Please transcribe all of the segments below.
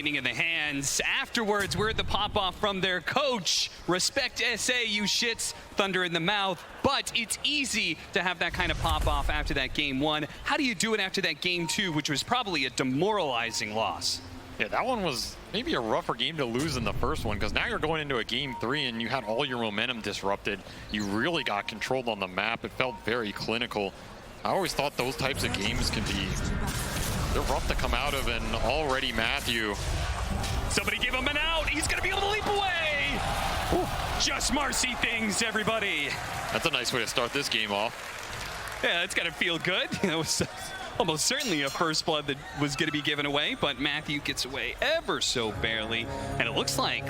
lightning in the hands. Afterwards, we're at the pop-off from their coach. Respect SA, you shits. Thunder in the mouth. But it's easy to have that kind of pop-off after that game one. How do you do it after that game two, which was probably a demoralizing loss? Yeah, that one was maybe a rougher game to lose than the first one, because now you're going into a game three and you had all your momentum disrupted. You really got controlled on the map. It felt very clinical. I always thought those types of games can be, they're rough to come out of, and already Matthew. Somebody give him an out. He's going to be able to leap away. Ooh. Just Marcy things, everybody. That's a nice way to start this game off. Yeah, it's got to feel good. It was almost certainly a first blood that was going to be given away, but Matthew gets away ever so barely. And it looks like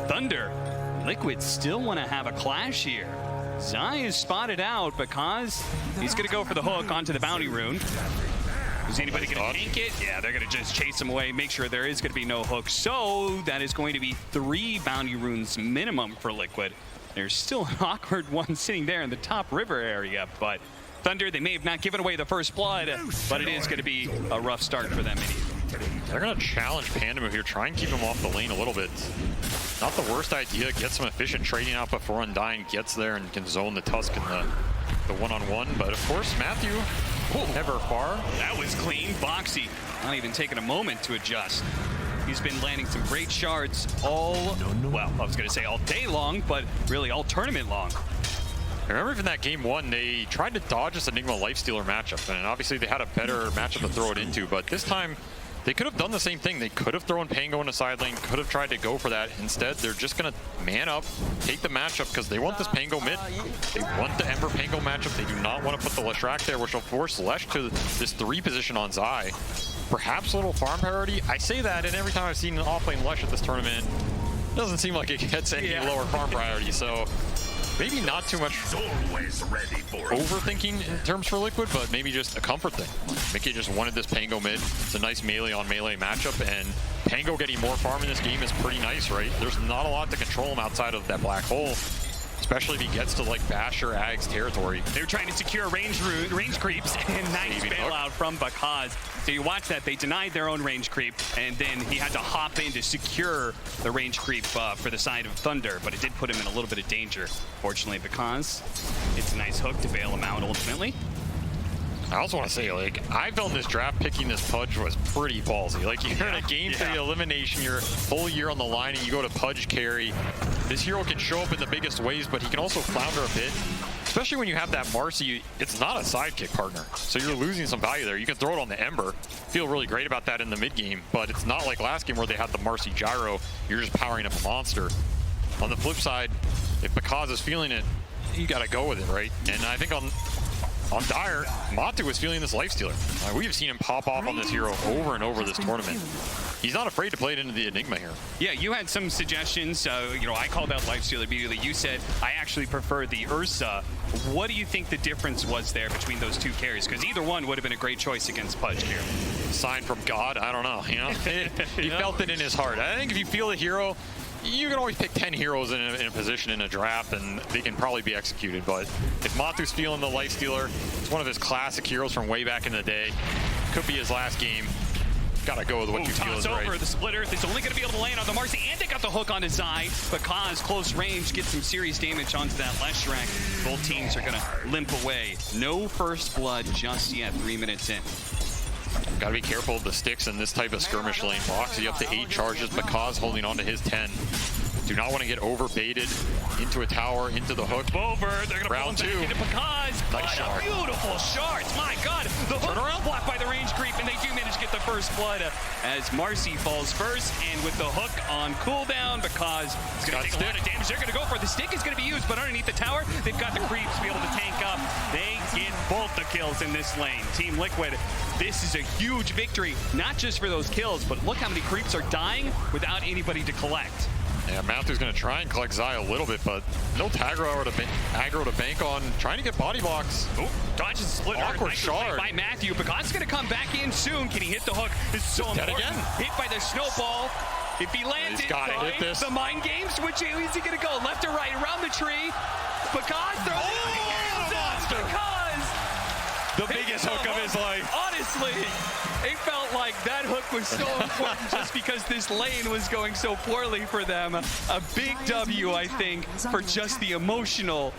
Thunder, Liquid still want to have a clash here. Zai is spotted out because he's going to go for the hook onto the bounty rune. Is anybody going to tank it? Yeah, they're going to just chase him away, make sure there is going to be no hook. So that is going to be 3 bounty runes minimum for Liquid. There's still an awkward one sitting there in the top river area, but Thunder, they may have not given away the first blood, but it is going to be a rough start for them. They're going to challenge Pandamu here, try and keep him off the lane a little bit. Not the worst idea. Get some efficient trading out before Undying gets there and can zone the Tusk in the one-on-one. But of course, Matthew, never far. That was clean. Boxy, not even taking a moment to adjust. He's been landing some great shards all, well, I was going to say all day long, but really all tournament long. I remember from that game one, they tried to dodge this Enigma Lifestealer matchup, and obviously they had a better matchup to throw it into, but this time they could have done the same thing. They could have thrown Pango in the side lane, could have tried to go for that. Instead, they're just going to man up, take the matchup, because they want this Pango mid. They want the Ember Pango matchup. They do not want to put the Leshrac there, which will force Lesh to this 3 position on Zai. Perhaps a little farm parity. I say that, and every time I've seen an off-lane Lesh at this tournament, it doesn't seem like it gets any lower farm priority, so maybe not too much overthinking in terms for Liquid, but maybe just a comfort thing. Mickey just wanted this Pango mid. It's a nice melee on melee matchup, and Pango getting more farm in this game is pretty nice, right? There's not a lot to control him outside of that black hole, especially if he gets to like Basher, Ag's territory. They were trying to secure range creeps, and nice bailout from Bakaz. So you watch that, they denied their own range creep, and then he had to hop in to secure the range creep for the side of Thunder, but it did put him in a little bit of danger, fortunately, because it's a nice hook to bail him out ultimately. I also want to say, like, I felt this draft picking this Pudge was pretty ballsy. Like, you're in a game 3 elimination, you're full year on the line, and you go to Pudge carry. This hero can show up in the biggest ways, but he can also flounder a bit. Especially when you have that Marcy, it's not a sidekick partner, so you're losing some value there. You can throw it on the Ember, feel really great about that in the mid game, but it's not like last game where they had the Marcy gyro. You're just powering up a monster. On the flip side, if Bakaz is feeling it, you got to go with it, right? And I think on Dire, Matu was feeling this Lifestealer. We've seen him pop off on this hero over and over this tournament. He's not afraid to play it into the Enigma here. Yeah, you had some suggestions. You know, I called out Lifestealer immediately. You said, I actually prefer the Ursa. What do you think the difference was there between those 2 carries? Because either one would have been a great choice against Pudge here. Sign from God? I don't know. You know, he felt it in his heart. I think if you feel a hero, you can always pick 10 heroes in a position in a draft, and they can probably be executed. But if Matu's feeling the Lifestealer, it's one of his classic heroes from way back in the day. Could be his last game. Gotta go with what you feel is right. Over the split earth. It's only gonna be able to land on the Marcy, and they got the hook on his eye. Bakaz, close range, gets some serious damage onto that Leshrac. Both teams are gonna limp away. No first blood just yet, 3 minutes in. Gotta be careful of the sticks in this type of skirmish lane. Boxy up to 8 charges, Bakaz holding on to his 10. Do not want to get over baited into a tower, into the hook. Over, they're gonna round pull him back into Bakaz. Nice shard. Beautiful shards, my God. The hook blocked by the range creep, and they do manage to get the first blood as Marcy falls first, and with the hook on cooldown, Bakaz is gonna take a lot of damage. They're gonna go for it. The stick is gonna be used, but underneath the tower, they've got the creeps to be able to tank up. They get both the kills in this lane. Team Liquid, this is a huge victory, not just for those kills, but look how many creeps are dying without anybody to collect. Yeah, Matthew's going to try and collect Zai a little bit, but no aggro to bank on. Trying to get body blocks. Oh, dodges the split. Awkward shard by Matthew. Bakaz is going to come back in soon. Can he hit the hook? This is so important. Again. Hit by the snowball. If he lands it, hit this. The mind games, which way is he going to go? Left or right? Around the tree. Bakaz throws it. Monster. Bakaz. The biggest biggest hook of his life. Honestly, it felt like that hook was so important just because this lane was going so poorly for them. A big W, I think, for just the emotional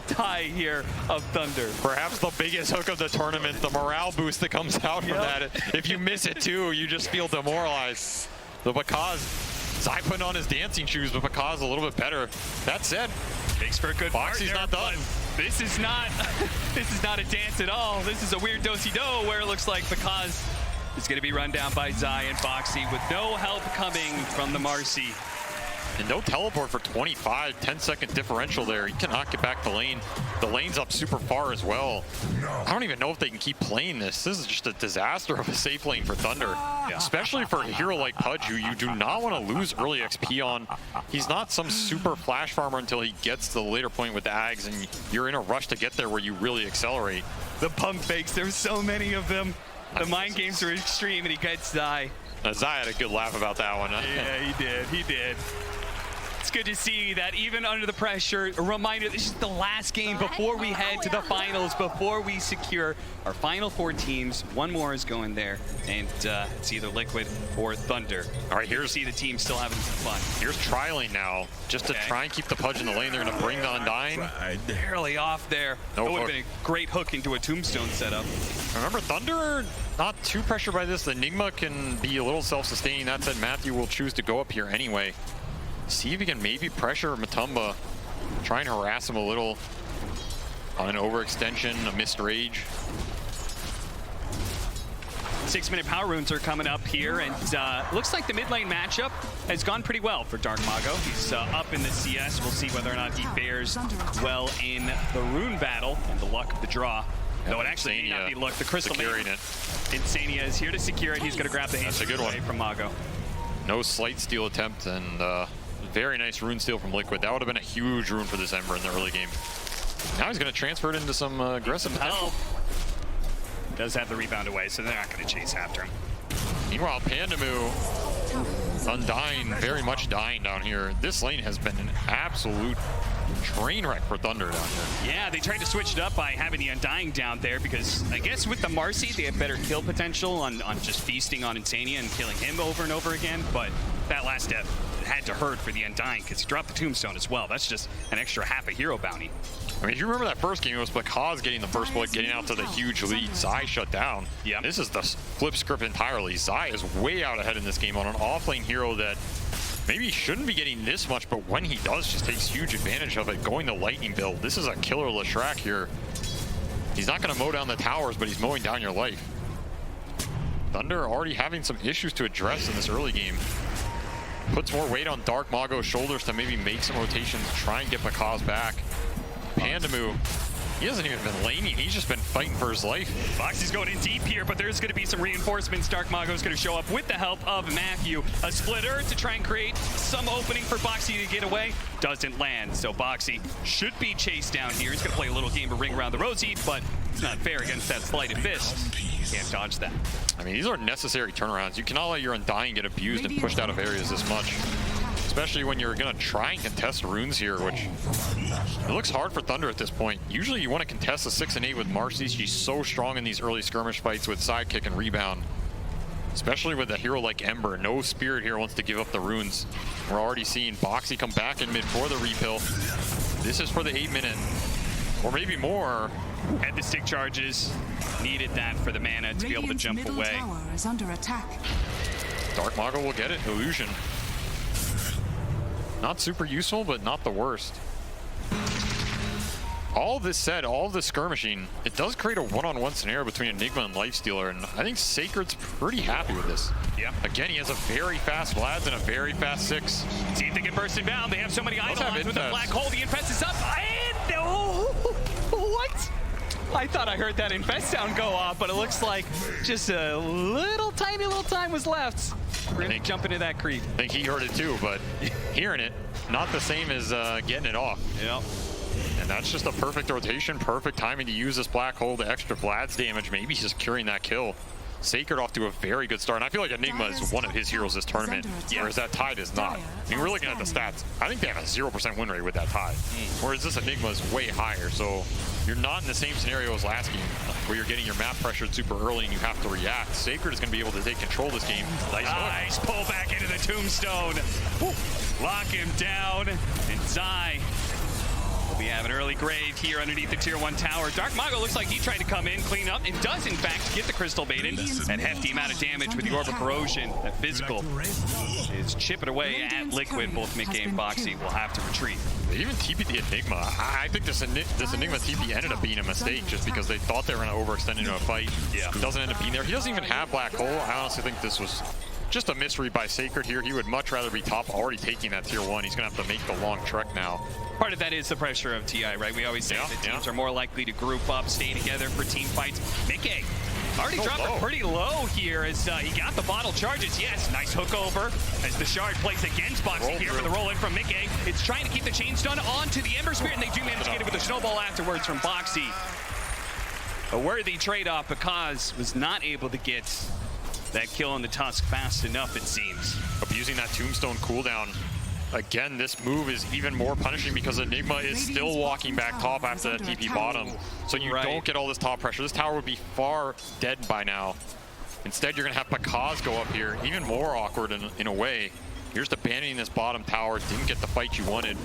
tie here of Thunder. Perhaps the biggest hook of the tournament, the morale boost that comes out from that. If you miss it too, you just feel demoralized. The Bakaz, Zai putting on his dancing shoes, but Bakaz a little bit better. That said, makes for a good Boxy's not done. This is not a dance at all. This is a weird do-si-do where it looks like Bakaz is going to be run down by Zai and Boxy with no help coming from the Marcy. And no teleport for 25, 10-second differential there. He cannot get back the lane. The lane's up super far as well. I don't even know if they can keep playing this. This is just a disaster of a safe lane for Thunder. Especially for a hero like Pudge, who you do not want to lose early XP on. He's not some super flash farmer until he gets to the later point with the Ags, and you're in a rush to get there where you really accelerate. The pump fakes, there's so many of them. The mind games are extreme, and he gets Zai. Zai had a good laugh about that one. Yeah, he did. It's good to see that even under the pressure, a reminder, this is the last game before we head to the finals, before we secure our final 4 teams. One more is going there, and it's either Liquid or Thunder. All right, here's see the team still having some fun. Here's trialing now, just to try and keep the Pudge in the lane. They're going to bring the Undying. Barely off there. No that would have been a great hook into a tombstone setup. Remember, Thunder not too pressured by this. The Enigma can be a little self-sustaining. That said, Matthew will choose to go up here anyway. See if he can maybe pressure Matumba, try and harass him a little on an overextension, a missed rage. 6-minute power runes are coming up here, and looks like the mid lane matchup has gone pretty well for Dark Mago. He's up in the CS. We'll see whether or not he fares well in the rune battle and the luck of the draw. Though it actually may not be luck. The crystal securing it. Insania is here to secure it. He's going to grab the hand. That's a good one from Mago. No slight steal attempt, and very nice rune steal from Liquid. That would have been a huge rune for this Ember in the early game. Now he's going to transfer it into some aggressive potential. Does have the rebound away, so they're not going to chase after him. Meanwhile, Pandamu, Undying, very much dying down here. This lane has been an absolute train wreck for Thunder down here. Yeah, they tried to switch it up by having the Undying down there because I guess with the Marcy, they have better kill potential on just feasting on Insania and killing him over and over again, but that last step had to hurt for the Undying because he dropped the tombstone as well. That's just an extra half a hero bounty. I mean, if you remember that first game, it was Bakaz getting the first blood, getting out to the huge lead. Zai shut down. Yeah. This is the flip script entirely. Zai is way out ahead in this game on an off-lane hero that maybe shouldn't be getting this much, but when he does, just takes huge advantage of it, going the lightning build. This is a killer Leshrac here. He's not going to mow down the towers, but he's mowing down your life. Thunder already having some issues to address in this early game. Puts more weight on Dark Mago's shoulders to maybe make some rotations, try and get Bakaz back. Pandamu, he hasn't even been laning, he's just been fighting for his life. Boxy's going in deep here, but there's going to be some reinforcements. Dark Mago's going to show up with the help of Matthew. A splitter to try and create some opening for Boxy to get away. Doesn't land, so Boxy should be chased down here. He's going to play a little game of Ring Around the Rosy, but it's not fair against that sleight of fist. Can't dodge that. I mean, these are necessary turnarounds. You cannot let your Undying get abused and pushed out of areas this much. Especially when you're going to try and contest runes here, which it looks hard for Thunder at this point. Usually you want to contest a 6 and 8 with Marcy. She's so strong in these early skirmish fights with sidekick and rebound. Especially with a hero like Ember. No spirit here wants to give up the runes. We're already seeing Boxy come back in mid for the repill. This is for the 8-minute, or maybe more. Had the stick charges. Needed that for the mana to be able to jump away. Tower is under attack. Dark Mago will get it. Illusion. Not super useful, but not the worst. All this said, all of this skirmishing, it does create a one-on-one scenario between Enigma and Lifestealer, and I think Sacred's pretty happy with this. Yeah. Again, he has a very fast Vlads and a very fast 6. See if they can burst inbound. They have so many Eidolons with the black hole. The Infest is up. And what? I thought I heard that Infest sound go off, but it looks like just a tiny little time was left. We're going to jump into that creep. I think he heard it too, but hearing it, not the same as getting it off. Yep. And that's just a perfect rotation, perfect timing to use this black hole, the extra Vlad's damage, maybe securing that kill. Sacred off to a very good start. And I feel like Enigma is one of his heroes this tournament, whereas that Tide is not. I mean, we're looking at the stats. I think they have a 0% win rate with that Tide, whereas this Enigma is way higher. So you're not in the same scenario as last game, where you're getting your map pressured super early and you have to react. Sacred is going to be able to take control of this game. Nice pull back into the tombstone. Woo. Lock him down. And Zai we have an early grave here underneath the tier 1 tower. Dark Mago looks like he tried to come in, clean up, and does in fact get the crystal baited. That hefty amount of damage with the Orb of Corrosion. That physical is chipping away at Liquid. Both Mickey and Boxy will have to retreat. They even TP'd the Enigma. I think this Enigma TP ended up being a mistake just because they thought they were going to overextend into a fight. Yeah. It doesn't end up being there. He doesn't even have Black Hole. I honestly think this was just a misread by Sacred here. He would much rather be top, already taking that tier 1. He's going to have to make the long trek now. Part of that is the pressure of TI, right? We always say that teams are more likely to group up, stay together for team fights. Mickey already dropped it pretty low here as he got the bottle charges. Yes, nice hook over as the shard plays against Boxy here for the roll in from Mickey. It's trying to keep the chain stun onto the Ember Spirit, and they do manage to get it with a snowball afterwards from Boxy. A worthy trade-off because was not able to get that kill on the Tusk fast enough, it seems. Abusing that Tombstone cooldown. Again, this move is even more punishing because Enigma is still walking back top after that TP bottom. So you don't get all this top pressure. This tower would be far dead by now. Instead, you're going to have Pakaz go up here. Even more awkward in a way. You're just abandoning this bottom tower. Didn't get the fight you wanted.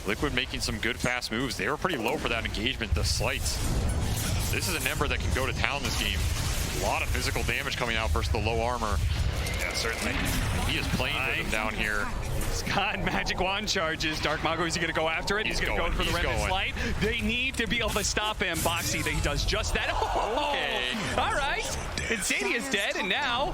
Liquid making some good fast moves. They were pretty low for that engagement. The slights. This is an Ember that can go to town this game. A lot of physical damage coming out versus the low armor. Yeah, certainly. He is playing with him down here. Scott, Magic Wand charges. Dark Mago, is he going to go after it? He's going to go for the Remnant's Light. They need to be able to stop him. Boxy, he does just that. Oh, okay. All right. Insania's dead, and now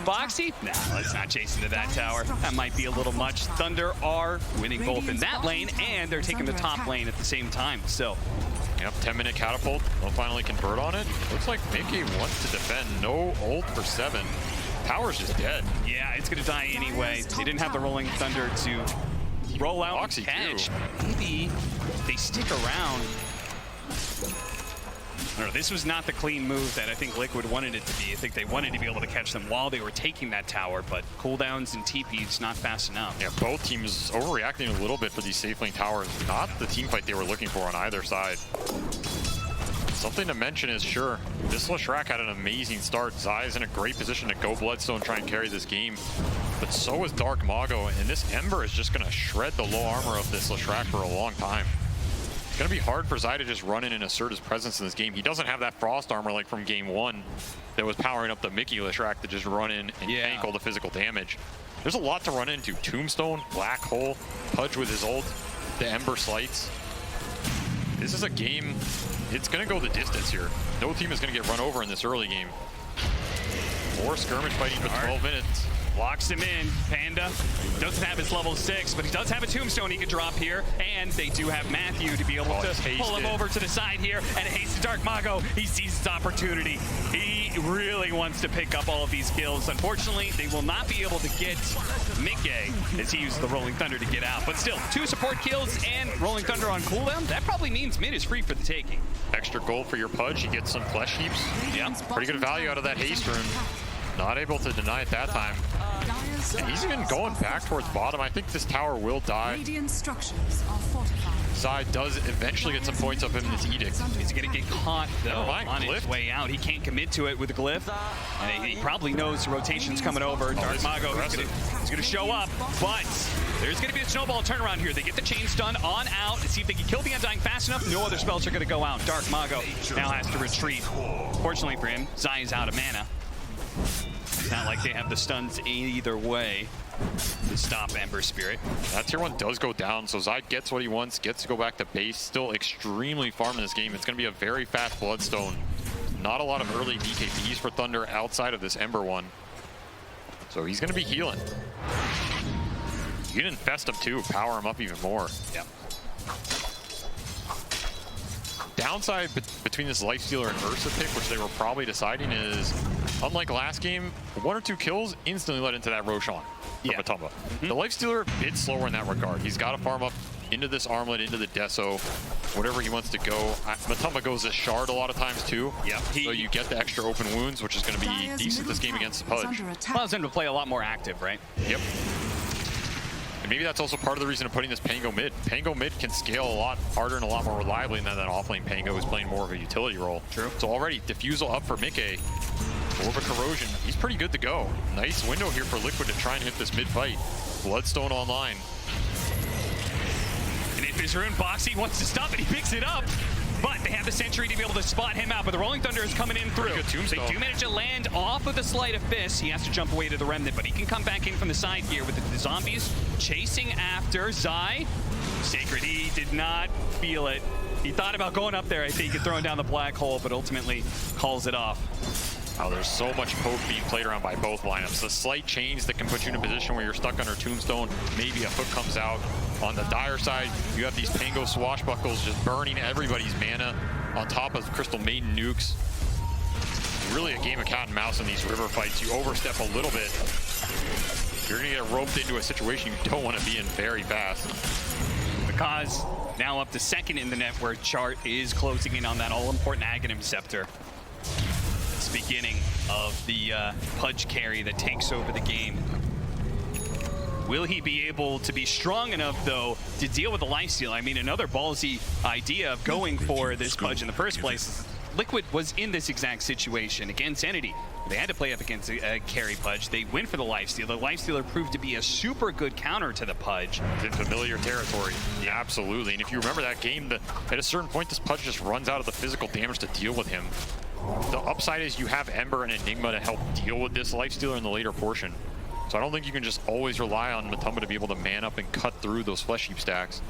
Boxy? Nah, let's not chase into that tower. That might be a little much. Thunder are winning both in that lane, and they're taking the top lane at the same time. So, yep, 10-minute catapult. They'll finally convert on it. Looks like Mickey wants to defend. No ult for 7. Tower's just dead. Yeah, it's going to die anyway. They didn't have the Rolling Thunder to roll out Boxy and catch. Too. Maybe they stick around. I don't know, this was not the clean move that I think Liquid wanted it to be. I think they wanted to be able to catch them while they were taking that tower, but cooldowns and TPs not fast enough. Yeah, both teams overreacting a little bit for these safe lane towers. Not the team fight they were looking for on either side. Something to mention is, sure, this Leshrac had an amazing start. Zai is in a great position to go Bloodstone, try and carry this game. But so is Dark Mago, and this Ember is just going to shred the low armor of this Leshrac for a long time. It's going to be hard for Zai to just run in and assert his presence in this game. He doesn't have that Frost armor like from game 1 that was powering up the Mickey Leshrac to just run in and tank all the physical damage. There's a lot to run into. Tombstone, Black Hole, Pudge with his ult, the Ember Slights. This is a game, it's going to go the distance here. No team is going to get run over in this early game. More skirmish fighting for 12 minutes. Locks him in. Panda doesn't have his level 6, but he does have a tombstone he can drop here. And they do have Matthew to be able to pull him over to the side here. And it hastes Dark Mago. He sees his opportunity. He really wants to pick up all of these kills. Unfortunately, they will not be able to get Mickey as he uses the Rolling Thunder to get out. But still, 2 support kills and Rolling Thunder on cooldown. That probably means mid is free for the taking. Extra gold for your Pudge. He gets some flesh heaps. Yeah, pretty good value out of that haste rune. Not able to deny it that time. And he's even going back towards bottom. I think this tower will die. Zai does eventually get some points up in this Edict. He's going to get caught, though, on his way out. He can't commit to it with a glyph. And he probably knows the rotation's coming over. Dark Mago is going to show up, but there's going to be a snowball turnaround here. They get the chain stun on out and see if they can kill the Undying fast enough. No other spells are going to go out. Dark Mago now has to retreat. Fortunately for him, Zai is out of mana. It's not like they have the stuns either way to stop Ember Spirit. That tier 1 does go down, so Zai gets what he wants, gets to go back to base. Still extremely farm in this game. It's going to be a very fast Bloodstone. Not a lot of early BKBs for Thunder outside of this Ember one. So he's going to be healing. You can infest him too, power him up even more. Yeah. Downside between this Lifestealer and Ursa pick, which they were probably deciding, is unlike last game, 1 or 2 kills instantly led into that Roshan from Matumba. The Lifestealer, a bit slower in that regard. He's got to farm up into this armlet, into the Deso, whatever he wants to go. Matamba goes a shard a lot of times too. Yep. So you get the extra open wounds, which is going to be decent this game against the Pudge. Allows him to play a lot more active, right? Yep. And maybe that's also part of the reason of putting this Pango mid. Pango mid can scale a lot harder and a lot more reliably than that offlane Pango who's playing more of a utility role. True. So already, Diffusal up for Mickey. Orb of Corrosion, he's pretty good to go. Nice window here for Liquid to try and hit this mid fight. Bloodstone online. And if his rune Boxy wants to stop it, he picks it up. But they have the Sentry to be able to spot him out. But the Rolling Thunder is coming in through. They do manage to land off of the Sleight of Fist. He has to jump away to the Remnant, but he can come back in from the side here with the zombies chasing after Zai. Sacred, he did not feel it. He thought about going up there, I think, and throwing down the black hole, but ultimately calls it off. Oh, there's so much poke being played around by both lineups. The slight change that can put you in a position where you're stuck under Tombstone. Maybe a hook comes out. On the Dire side, you have these Pango swashbuckles just burning everybody's mana on top of Crystal Maiden nukes. Really a game of cat and mouse in these river fights. You overstep a little bit, you're gonna get roped into a situation you don't want to be in very fast. Because now up to second in the net where Chart is closing in on that all-important Aghanim Scepter. It's the beginning of the Pudge carry that takes over the game. Will he be able to be strong enough, though, to deal with the lifesteal? I mean, another ballsy idea of going for this Pudge in the first place. Liquid was in this exact situation against Entity. They had to play up against a carry Pudge. They went for the lifesteal. The lifestealer proved to be a super good counter to the Pudge. It's in familiar territory. Yeah, absolutely. And if you remember that game, at a certain point, this Pudge just runs out of the physical damage to deal with him. The upside is you have Ember and Enigma to help deal with this lifestealer in the later portion. So I don't think you can just always rely on Matamba to be able to man up and cut through those flesh heap stacks.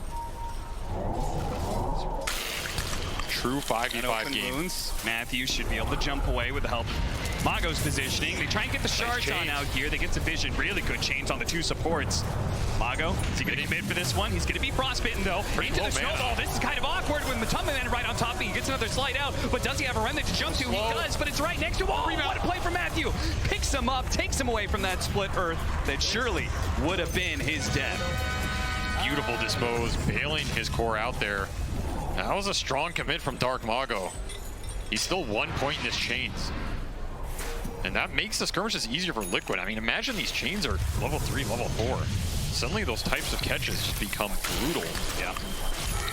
True 5v5 game. Wounds. Matthew should be able to jump away with the help of Mago's positioning. They try and get the shards on out here. They get some vision. Really good chains on the two supports. Mago, is he going to commit for this one? He's going to be frostbitten, though. Into the snowball. This is kind of awkward with Matamba then right on top of him. He gets another slide out, but does he have a remnant to jump to? He does, but it's right next to him. Oh, what a play from Matthew. Picks him up, takes him away from that split earth that surely would have been his death. Beautiful dispose, bailing his core out there. That was a strong commit from Dark Mago. He's still 1 point in his chains. And that makes the skirmishes easier for Liquid. I mean, imagine these chains are level 3, level 4. Suddenly those types of catches just become brutal. Yeah.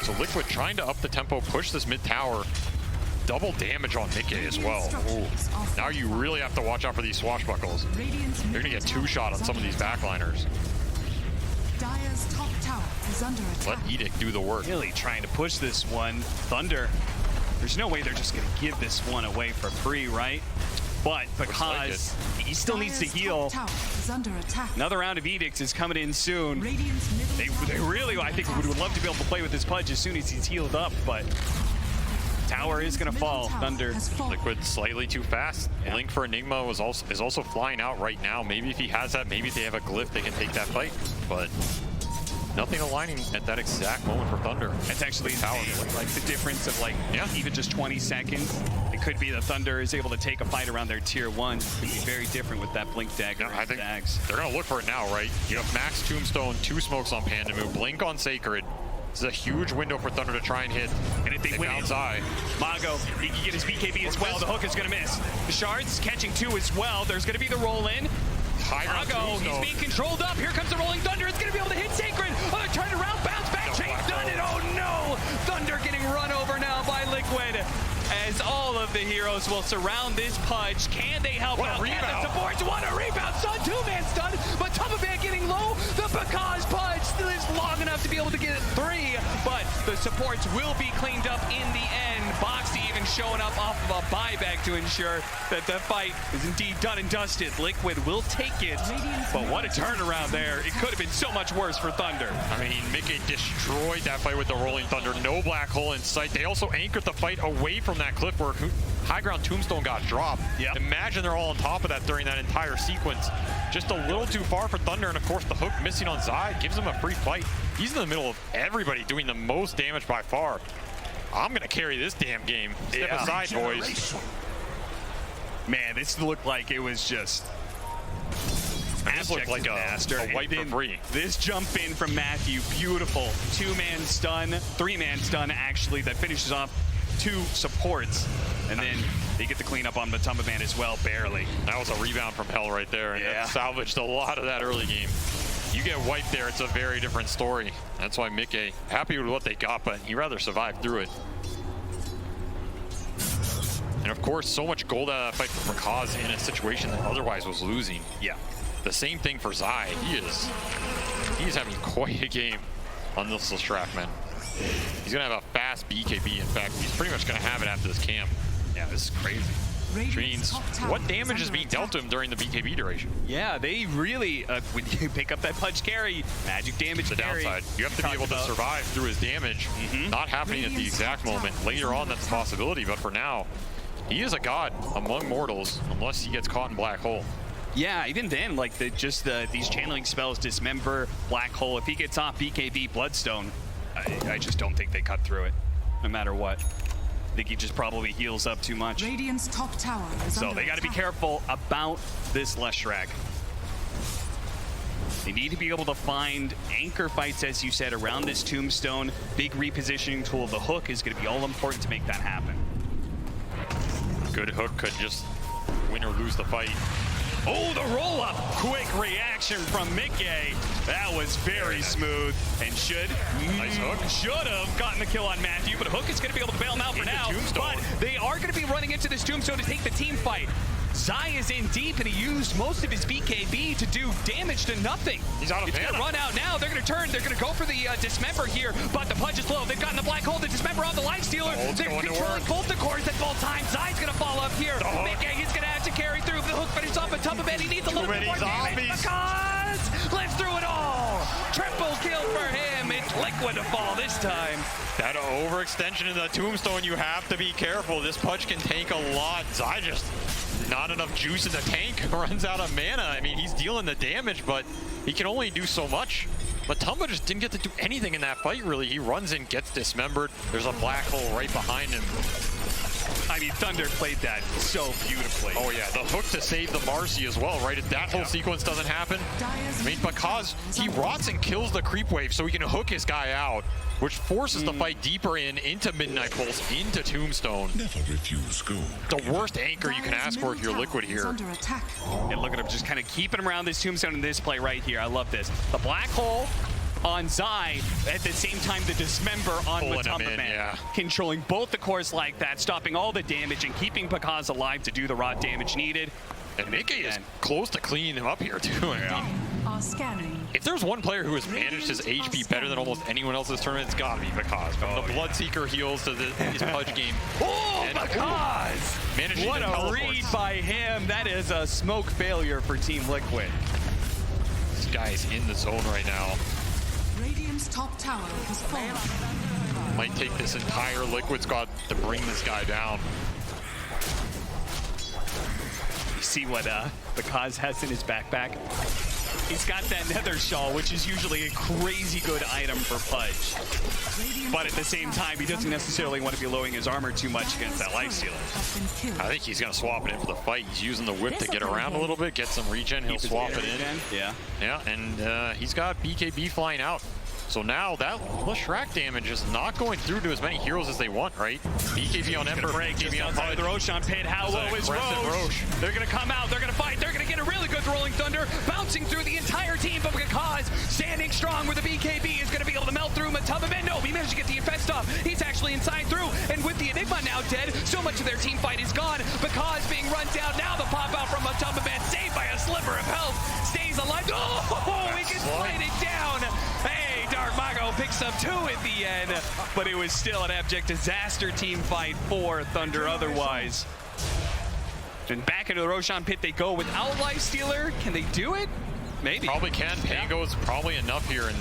So Liquid trying to up the tempo, push this mid tower. Double damage on Mickey as well. Ooh. Now you really have to watch out for these swashbuckles. You're gonna get two-shot on some of these backliners. Dire's top tower is under attack. Let Edict do the work. Really trying to push this one. Thunder, there's no way they're just going to give this one away for free, right? But because he still needs to heal, another round of Edicts is coming in soon. They really, I think, would love to be able to play with this Pudge as soon as he's healed up, but tower is going to fall. Thunder. Liquid slightly too fast. Yeah. Link for Enigma is also flying out right now. Maybe if he has that, maybe if they have a glyph, they can take that fight. But nothing aligning at that exact moment for Thunder. It's actually like the difference of even just 20 seconds. It could be that Thunder is able to take a fight around their tier 1. It could be very different with that Blink Dagger. I think they're going to look for it now, right? You have Max Tombstone, 2 smokes on Pandamu, Blink on Sacred. This is a huge window for Thunder to try and hit. And if they win, Mago, he can get his BKB as well. The hook is going to miss. The shards catching 2 as well. There's going to be the roll in. Mago, he's being controlled up. Here comes the Rolling Thunder. It's going to be able to hit Sacred. Oh, they're turning around, bounce back, chains done it. Oh no! Thunder getting run over now by Liquid. As all of the heroes will surround this Pudge. Can they help out? Rebound. And the supports, what a rebound. Sun 2-man stun, but Tumaban getting low. The Bakaz Pudge still is long enough to be able to get 3, but the supports will be cleaned up in the end. Boxy even showing up off of a buyback to ensure that the fight is indeed done and dusted. Liquid will take it, but what a turnaround there. It could have been so much worse for Thunder. I mean, Mickey destroyed that fight with the Rolling Thunder. No black hole in sight. They also anchored the fight away from that cliff where high ground Tombstone got dropped. Yep. Imagine they're all on top of that during that entire sequence. Just a little too far for Thunder, and of course the hook missing on Zai gives him a free fight. He's in the middle of everybody doing the most damage by far. I'm gonna carry this damn game. Step aside, boys. Man, this looked like it was just this just looked like a wipe for free. This jump in from Matthew, beautiful. 2-man stun, 3-man stun actually, that finishes off 2 supports. And then they get the cleanup on Matumba Man as well, barely. That was a rebound from hell right there, and that salvaged a lot of that early game. You get wiped there, it's a very different story. That's why Mickey, happy with what they got, but he'd rather survive through it. And of course, so much gold out of that fight for Kaz in a situation that otherwise was losing. Yeah. The same thing for Zai. He's having quite a game on this Leshrac, man. He's gonna have a fast BKB. In fact, he's pretty much gonna have it after this camp. Yeah, this is crazy. Radiant's Means top tower what damage is under being dealt to him during the BKB duration? Yeah, they really, when you pick up that punch carry, magic damage The carry. downside, you have to be able to survive through his damage. Not happening at the exact moment. Later on, that's a possibility, but for now, he is a god among mortals, unless he gets caught in Black Hole. Yeah, even then, like these channeling spells, Dismember, Black Hole, if he gets off BKB, Bloodstone, I just don't think they cut through it, no matter what. I think he just probably heals up too much. Radiant's top tower is So under they got to be attack. careful about this Leshrac. They need to be able to find anchor fights, as you said, around this tombstone. Big repositioning tool. The hook is going to be all important to make that happen. Good hook could just win or lose the fight. Oh, the roll-up! Quick reaction from Mickey. That was very smooth. And Nice hook. should have gotten the kill on Matthew, but Hook is going to be able to bail him out for Into now. Tombstone. But they are going to be running into this tombstone to take the team fight. Zai is in deep, and he used most of his BKB to do damage to nothing. He's out of It's going to mana. run out now. They're going to turn. They're going to go for the Dismember here, but the punch is low. They've gotten the Black Hole, the Dismember on the Lifestealer. It's They're going to controlling work. both the cores at both times. Zai's going to fall up here. The hook. Mickey is going to have to carry through. The hook finishes off a top of it. He needs a little bit many more damage zombies. because lives through it all. Triple kill for him. It's Liquid to fall this time. That overextension in the tombstone, you have to be careful. This punch can tank a lot. Zai just not enough juice in the tank, runs out of mana. I mean, he's dealing the damage, but he can only do so much. Matumba just didn't get to do anything in that fight, really. He runs in, gets dismembered. There's a Black Hole right behind him. I mean, Thunder played that so beautifully. Oh yeah, the hook to save the Marcy as well, right? If that whole sequence doesn't happen, I mean, because he rots and kills the creep wave so he can hook his guy out, which forces the fight deeper into Midnight Pulse, into Tombstone. Never refuse gold. The worst anchor you can Dire's ask for if middle you're tower Liquid is here. under attack. And look at him just kind of keeping him around this tombstone in this play right here. I love this. The Black Hole on Zai, at the same time the Dismember on Pulling him Matumba in, Man. yeah. Controlling both the cores like that, stopping all the damage and keeping Pakaz alive to do the raw damage needed. And Mickey is close to cleaning him up here too. I mean, Are scanning. if there's one player who has managed his HP better than almost anyone else this tournament, it's gotta be Pakaz. From the Bloodseeker heals to his Pudge game. Oh, And- Pakaz! Managing What to a teleport. read by him. That is a smoke failure for Team Liquid. This guy's in the zone right now. Radiant's top tower has fallen. Might take this entire Liquid squad to bring this guy down. You see what Pakaz has in his backpack? He's got that nether shawl, which is usually a crazy good item for Pudge. But at the same time, he doesn't necessarily want to be lowering his armor too much against that Lifestealer. I think he's gonna swap it in for the fight. He's using the whip to get around a little bit, get some regen. He'll swap it in. Yeah. Yeah, and he's got BKB flying out. So now that Leshrac damage is not going through to as many heroes as they want, right? BKB on Ember, Break just BKB on outside Pudge. the Roshan pit. How That's an low is aggressive Roche? Roche. They're going to come out. They're going to fight. They're going to get a really good Rolling Thunder, bouncing through the entire team. But Pakaz standing strong with the BKB is going to be able to melt through Matumba Man. No, he managed to get the infest off. He's actually inside through. And with the Enigma now dead, so much of their team fight is gone. Pakaz being run down. Now the pop out from Matumba Man, saved by a sliver of health. Stays alive. Oh, he gets slided down. Hey, Dark Mago picks up 2 at the end, but it was still an abject disaster team fight for Thunder otherwise. And back into the Roshan pit they go without Lifestealer. Can they do it? Maybe. Probably can. Pango's probably enough here, and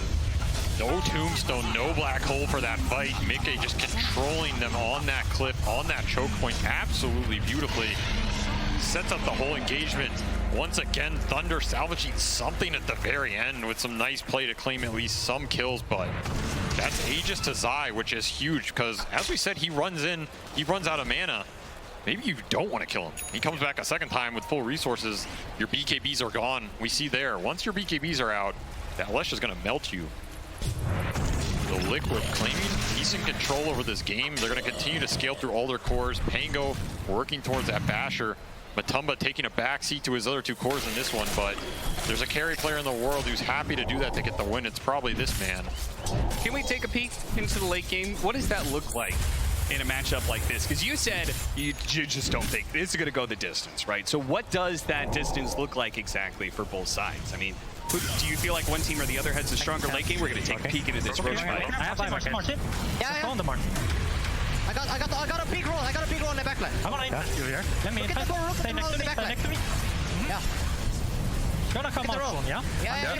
no Tombstone, no Black Hole for that fight. Mickey just controlling them on that cliff, on that choke point, absolutely beautifully. Sets up the whole engagement. Once again, Thunder salvaging something at the very end with some nice play to claim at least some kills, but that's Aegis to Zai, which is huge because, as we said, he runs out of mana. maybe you don't want to kill him. He comes back a second time with full resources. Your BKBs are gone. We see there, once your BKBs are out, that Lesh is going to melt you. The Liquid claiming decent control over this game. They're going to continue to scale through all their cores. Pango working towards that Basher. Matumba taking a backseat to his other 2 cores in this one, but there's a carry player in the world who's happy to do that to get the win. It's probably this man. Can we take a peek into the late game? What does that look like in a matchup like this? Because you said you just don't think this is going to go the distance, right? So what does that distance look like exactly for both sides? I mean, do you feel like one team or the other has a stronger late game? We're going to take a peek into this Roche fight. I got a big roll. I got a big roll on the backline. I'm on in. You're here. Let me in. Stay next to me. Stay next to me. Yeah. Gonna come out soon, yeah? Yeah.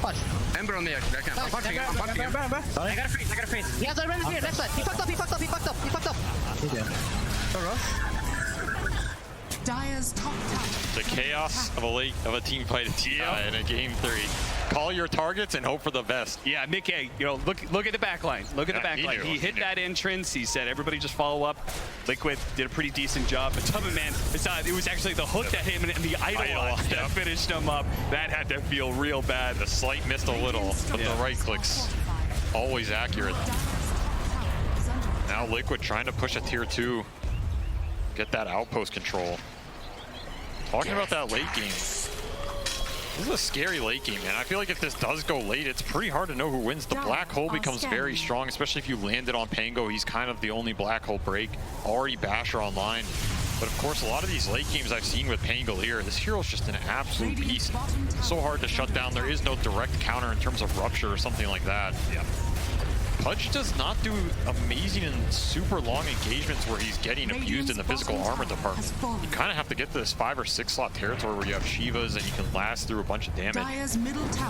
Punch. Ember on me actually. I can't. I'm punching. I'm punching him. I got a freeze. He has a run here. Left side. He fucked up. Dire's top tower. The chaos of a team fight in a game 3. Call your targets and hope for the best. Yeah, Mickey, you know, look at the backline. Look at the backline. He hit that entrance. He said, everybody just follow up. Liquid did a pretty decent job. But Tubman, man, it was actually the hook that hit him and the idol that finished him up. That had to feel real bad. The slight missed a little, but the right clicks always accurate. Now Liquid trying to push a tier 2. Get that outpost control. Talking about that late game. This is a scary late game, man. I feel like if this does go late, it's pretty hard to know who wins. The black hole becomes very strong, especially if you land it on Pango. He's kind of the only black hole break. Already Basher online. But of course, a lot of these late games I've seen with Pango here, this hero's just an absolute beast. So hard to shut down. There is no direct counter in terms of rupture or something like that. Yeah. Pudge does not do amazing and super long engagements where he's getting abused in the physical armor department. You kind of have to get to this 5 or 6 slot territory where you have Shivas and you can last through a bunch of damage.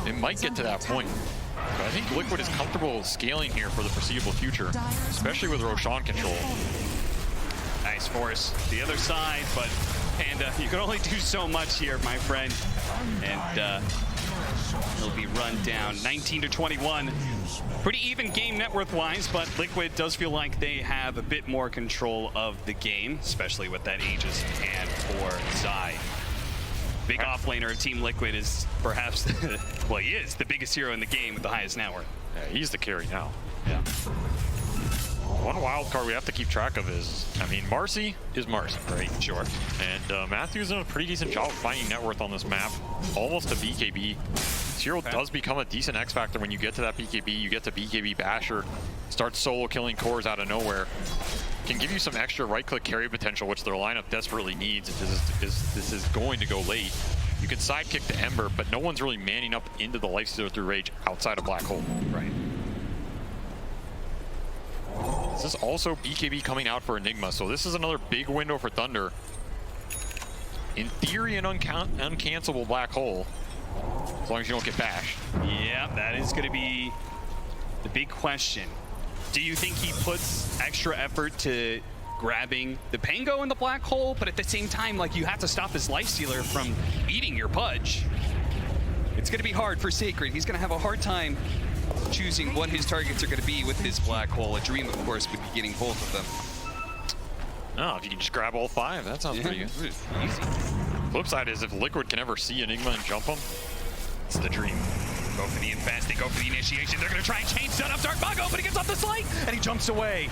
It might get to that point. But I think Liquid is comfortable scaling here for the foreseeable future, especially with Roshan control. Nice force. The other side, but Panda, you can only do so much here, my friend. And he'll be run down 19-21. Pretty even game net worth wise, but Liquid does feel like they have a bit more control of the game, especially with that Aegis hand for Zai. Big offlaner of Team Liquid is perhaps, well, he is the biggest hero in the game with the highest net worth. Yeah, he's the carry now. Yeah. One wild card we have to keep track of is, I mean, Marcy is Marcy, right? Sure. And Matthew's done a pretty decent job of finding net worth on this map. Almost a BKB. This hero does become a decent X factor when you get to that BKB. You get to BKB Basher, starts solo killing cores out of nowhere. Can give you some extra right-click carry potential, which their lineup desperately needs if this is going to go late. You can sidekick to Ember, but no one's really manning up into the Lifestealer through Rage outside of Black Hole. Right. This is also BKB coming out for Enigma, so this is another big window for Thunder. In theory, an uncancelable Black Hole, as long as you don't get bashed. Yeah, that is going to be the big question. Do you think he puts extra effort to grabbing the Pango in the Black Hole, but at the same time, like, you have to stop his Lifestealer from eating your Pudge? It's going to be hard for Sacred. He's going to have a hard time choosing what his targets are going to be with this Black Hole. A dream, of course, would be getting both of them. Oh, if you can just grab all 5, that sounds pretty good. Easy. Flip side is if Liquid can ever see Enigma and jump him, it's the dream. Go for the invest, they go for the initiation. They're going to try and chain stun up Dark Mago, but he gets off the slate, and he jumps away.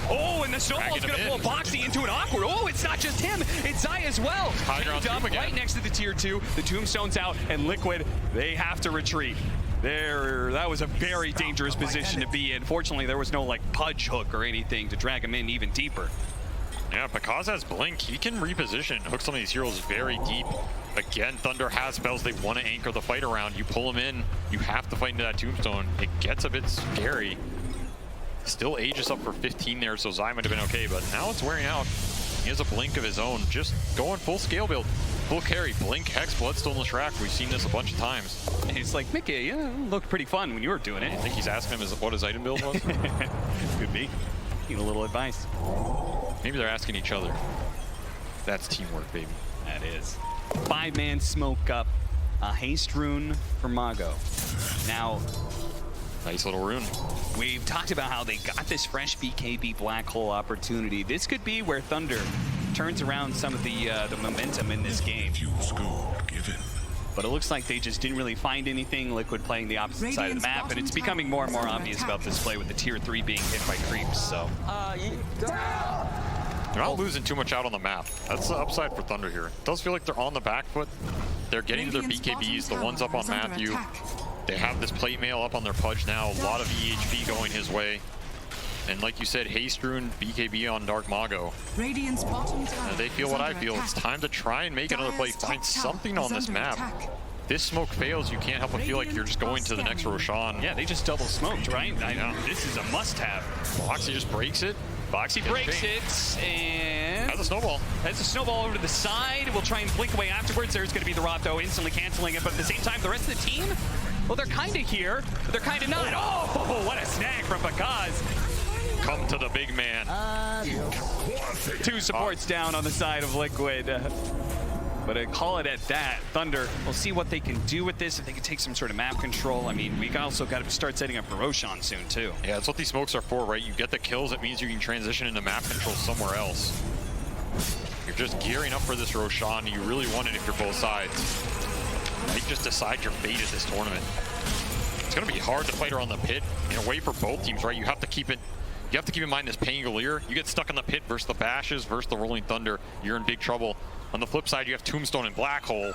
Oh, and the snowball's going to pull Boxy into an awkward. Oh, it's not just him, it's Zai as well. Chained up right next to the tier 2. The Tombstone's out, and Liquid, they have to retreat. That was a very dangerous position to be in. Fortunately, there was no like Pudge hook or anything to drag him in even deeper. Yeah, because has Blink, he can reposition, hook some of these heroes very deep. Again, Thunder has spells they want to anchor the fight around. You pull them in, you have to fight into that Tombstone. It gets a bit scary. Still Aegis up for 15 there, so Zai might have been okay, but now it's wearing out. He has a Blink of his own, just going full scale build. Full carry, Blink, Hex, Bloodstone, Leshrac. We've seen this a bunch of times. And it's like, Mickey, yeah, looked pretty fun when you were doing it. I think he's asking him what his item build was. Could be. Need a little advice. Maybe they're asking each other. That's teamwork, baby. That is. 5-man smoke up. A haste rune for Mago. Now, Nice little rune. We've talked about how they got this fresh BKB black hole opportunity. This could be where Thunder turns around some of the momentum in this game. But it looks like they just didn't really find anything. Liquid playing the opposite side of the map, and it's becoming more and more obvious about this play with the tier 3 being hit by creeps. So they're not losing too much out on the map. That's the upside for Thunder here. It does feel like they're on the back foot. They're getting to their BKBs, the ones up on Matthew. They have this plate mail up on their Pudge now. A lot of EHP going his way. And like you said, Haste Rune, BKB on Dark Mago. They feel what I feel. It's time to try and make another play. Find something on this map. This smoke fails, you can't help but feel like you're just going to the next Roshan. yeah, they just double smoked, right? This is a must-have. Boxy just breaks it. Boxy breaks it, and has a snowball. Has a snowball over to the side. We'll try and blink away afterwards. There's going to be the Rapto instantly canceling it, but at the same time, the rest of the team, well, they're kind of here, but they're kind of not. Oh, what a snag from Bakaz. Come to the big man. 2 supports down on the side of Liquid. But I call it at that. Thunder, we'll see what they can do with this, if they can take some sort of map control. I mean, we also got to start setting up for Roshan soon, too. Yeah, that's what these smokes are for, right? You get the kills, it means you can transition into map control somewhere else. You're just gearing up for this Roshan. You really want it if you're both sides. You just decide your fate at this tournament. It's going to be hard to fight around the pit in a way for both teams, right? You have to keep in mind this Pangolier. You get stuck in the pit versus the Bashes versus the Rolling Thunder, you're in big trouble. On the flip side, you have Tombstone and Black Hole.